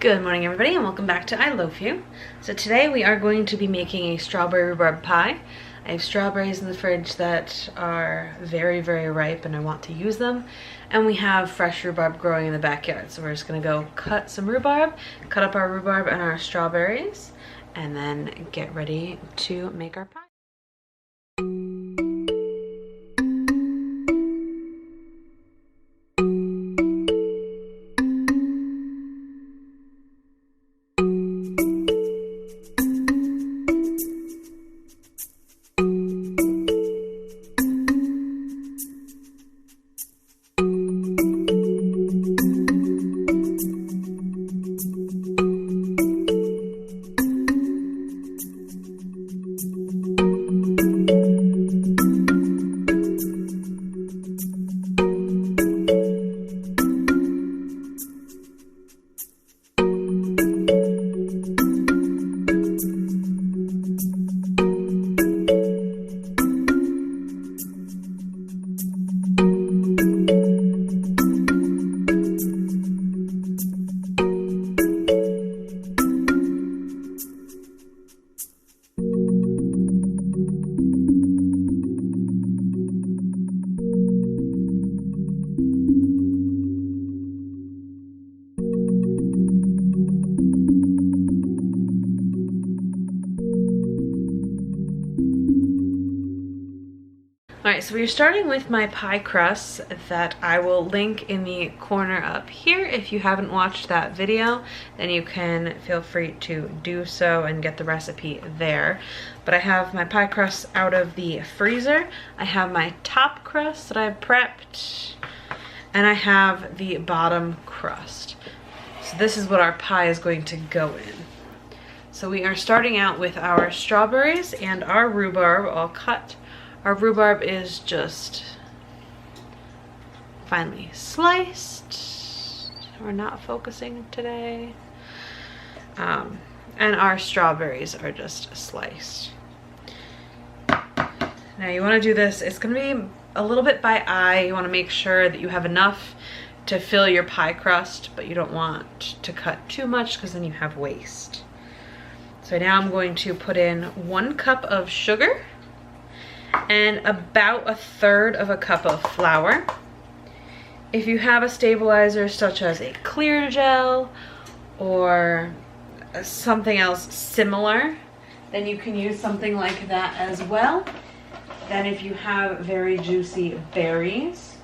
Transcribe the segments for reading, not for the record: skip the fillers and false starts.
Good morning everybody and welcome back to I Loaf You. So today we are going to be making a strawberry rhubarb pie. I have strawberries in the fridge that are very ripe and I want to use them. And we have fresh rhubarb growing in the backyard. So we're just gonna go cut some rhubarb, cut up our rhubarb and our strawberries, and then get ready to make our pie. Alright, so we're starting with my pie crust that I will link in the corner up here. If you haven't watched that video, then you can feel free to do so and get the recipe there. But I have my pie crust out of the freezer. I have my top crust that I've prepped, and I have the bottom crust. So this is what our pie is going to go in. So we are starting out with our strawberries and our rhubarb all cut. Our rhubarb is just finely sliced. We're not focusing today. And our strawberries are just sliced. Now you want to do this, it's going to be a little bit by eye. You want to make sure that you have enough to fill your pie crust, but you don't want to cut too much because then you have waste. So now I'm going to put in 1 cup of sugar and about 1/3 of a cup of flour. If you have a stabilizer such as a clear gel or something else similar, then you can use something like that as well. Then if you have very juicy berries,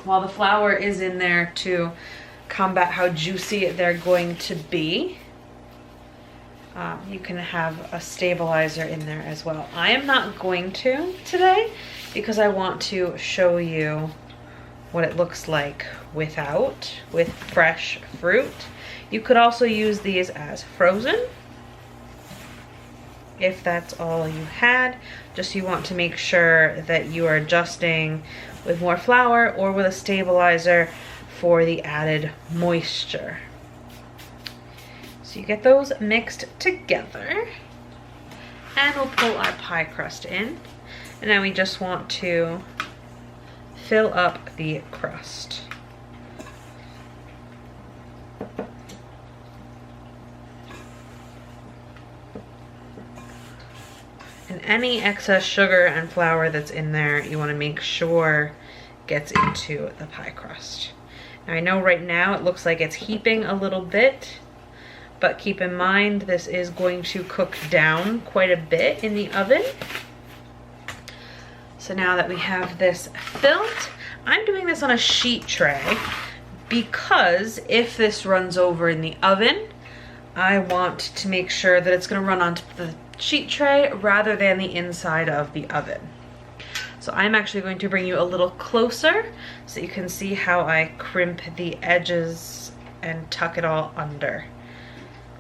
while the flour is in there to combat how juicy they're going to be, you can have a stabilizer in there as well. I am not going to today because I want to show you what it looks like with fresh fruit. You could also use these as frozen if that's all you had. Just you want to make sure that you are adjusting with more flour or with a stabilizer for the added moisture. So you get those mixed together, and we'll pull our pie crust in. And now we just want to fill up the crust. And any excess sugar and flour that's in there, you want to make sure gets into the pie crust. Now I know right now it looks like it's heaping a little bit, but keep in mind this is going to cook down quite a bit in the oven. So now that we have this filled, I'm doing this on a sheet tray because if this runs over in the oven, I want to make sure that it's going to run onto the sheet tray rather than the inside of the oven. So I'm actually going to bring you a little closer so you can see how I crimp the edges and tuck it all under.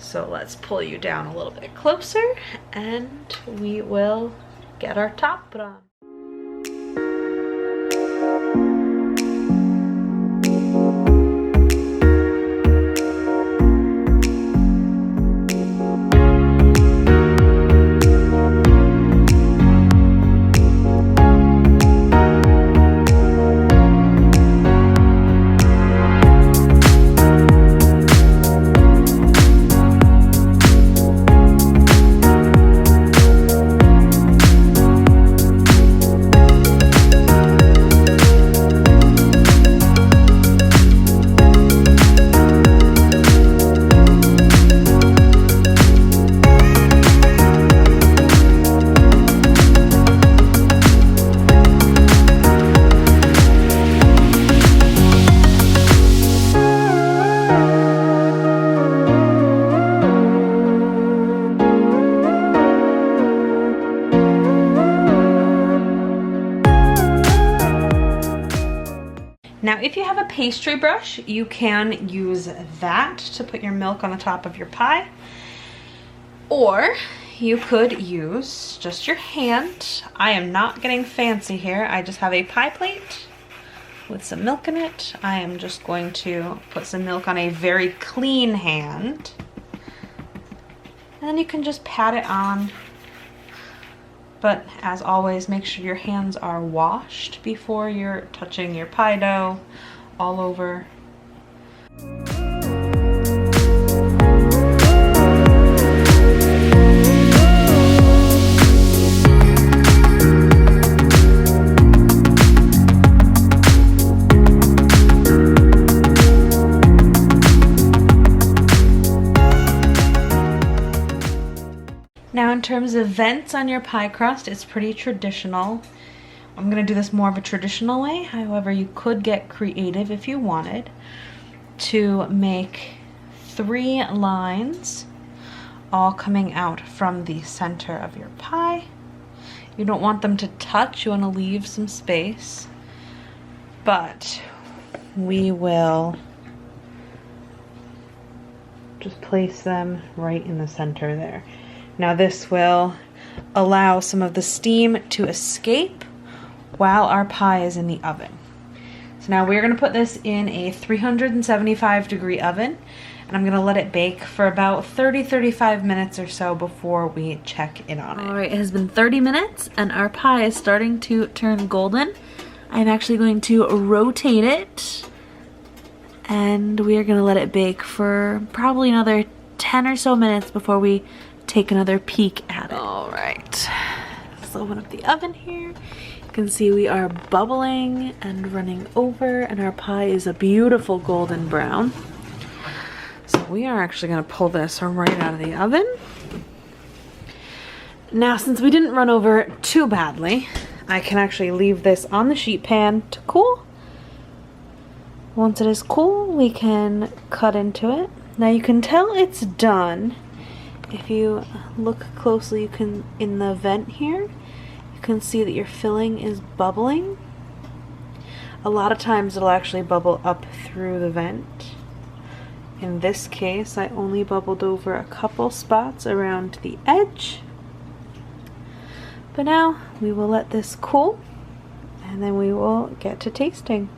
So let's pull you down a little bit closer and we will get our top put on. If you have a pastry brush, you can use that to put your milk on the top of your pie. Or you could use just your hand. I am not getting fancy here. I just have a pie plate with some milk in it. I am just going to put some milk on a very clean hand. And then you can just pat it on. But as always, make sure your hands are washed before you're touching your pie dough all over. Now in terms of vents on your pie crust, it's pretty traditional. I'm gonna do this more of a traditional way. However, you could get creative if you wanted to make 3 lines all coming out from the center of your pie. You don't want them to touch, you wanna leave some space. But we will just place them right in the center there. Now this will allow some of the steam to escape while our pie is in the oven. So now we're gonna put this in a 375-degree oven, and I'm gonna let it bake for about 30-35 minutes or so before we check in on it. All right, it has been 30 minutes and our pie is starting to turn golden. I'm actually going to rotate it, and we are gonna let it bake for probably another 10 or so minutes before we take another peek at it. All right, let's open up the oven here. You can see we are bubbling and running over, and our pie is a beautiful golden brown. So we are actually gonna pull this right out of the oven. Now, since we didn't run over too badly, I can actually leave this on the sheet pan to cool. Once it is cool, we can cut into it. Now you can tell it's done. If you look closely, you can, in the vent here, you can see that your filling is bubbling. A lot of times it'll actually bubble up through the vent. In this case, I only bubbled over a couple spots around the edge. But now we will let this cool, and then we will get to tasting.